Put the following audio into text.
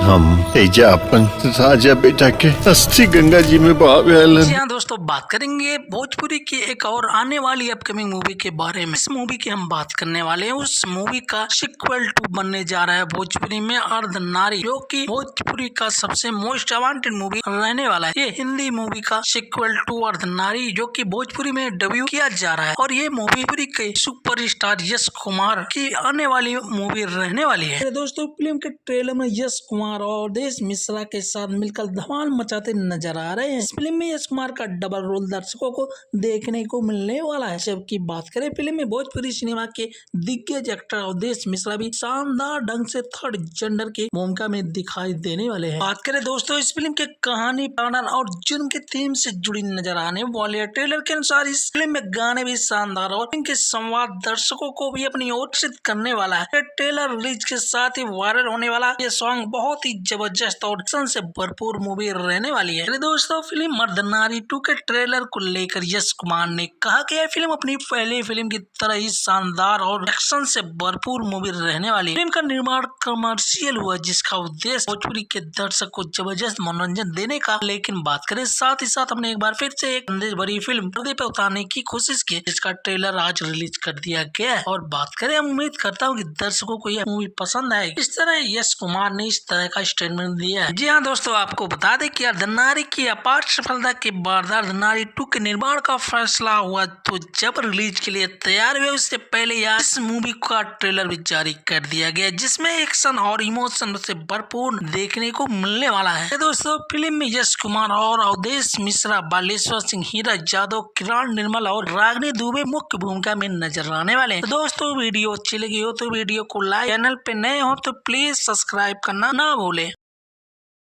हम एजा अपन राजा बेटा के अस्थि गंगा जी में बहावेलन। जी हाँ दोस्तों, बात करेंगे भोजपुरी की एक और आने वाली अपकमिंग मूवी के बारे में। इस मूवी की हम बात करने वाले हैं। उस मूवी का सिक्वल 2 बनने जा रहा है भोजपुरी में अर्धनारी, जो कि भोजपुरी का सबसे मोस्ट अवांटेड मूवी रहने वाला है। ये हिंदी मूवी का सिक्वल 2 अर्धनारी, जो कि भोजपुरी में डेब्यू किया जा रहा है, और ये मूवी भोजपुरी के सुपरस्टार यश कुमार की आने वाली मूवी रहने वाली है। दोस्तों, फिल्म के ट्रेलर में यश कुमार और अवधेश मिश्रा के साथ मिलकर धमाल मचाते नजर आ रहे हैं। इस फिल्म में यश कुमार का डबल रोल दर्शकों को देखने को मिलने वाला है। जबकि बात करें फिल्म में भोजपुरी सिनेमा के दिग्गज एक्टर अवधेश मिश्रा भी शानदार ढंग से थर्ड जेंडर की भूमिका में दिखाई देने वाले हैं। बात करें दोस्तों इस फिल्म के कहानी, पार्टनर और जुर्म के थीम से जुड़ी नजर आने वाली है। ट्रेलर के अनुसार इस फिल्म में गाने भी शानदार और इनके संवाद दर्शकों को भी अपनी ओर आकर्षित करने वाला है। ट्रेलर रिलीज के साथ ही वायरल होने वाला ये सॉन्ग बहुत ही जबरदस्त और एक्शन से भरपूर मूवी रहने वाली है। दोस्तों, फिल्म अर्धनारी 2 के ट्रेलर को लेकर यश कुमार ने कहा कि यह फिल्म अपनी पहली फिल्म की तरह ही शानदार और एक्शन से भरपूर मूवी रहने वाली है। फिल्म का निर्माण कमर्शियल हुआ, जिसका उद्देश्य भोजपुरी के दर्शक को जबरदस्त मनोरंजन देने का। लेकिन बात करें साथ ही साथ हमने एक बार फिर से एक संदेश भरी फिल्म पर्दे पे उतारने की कोशिश की, जिसका ट्रेलर आज रिलीज कर दिया गया है। और बात करें, उम्मीद करता हूँ कि दर्शकों को यह मूवी पसंद आएगी। इस तरह यश कुमार ने इस तरह का स्टेटमेंट दिया है। जी हाँ दोस्तों, आपको बता दें कि अर्धनारी की अपार सफलता के बाद अर्धनारी 2 के निर्माण का फैसला हुआ, तो जब रिलीज के लिए तैयार हुए उससे पहले यार इस मूवी का ट्रेलर भी जारी कर दिया गया, जिसमें एक्शन और इमोशन से भरपूर देखने को मिलने वाला है। दोस्तों, फिल्म में यश कुमार और अवधेश मिश्रा, बालेश्वर सिंह, हीरा जादव, किरण निर्मल और रागिनी दुबे मुख्य भूमिका में नजर आने वाले हैं। तो दोस्तों, वीडियो अच्छी लगी हो तो वीडियो को लाइक, चैनल पे नए हो तो प्लीज सब्सक्राइब करना ना भूले।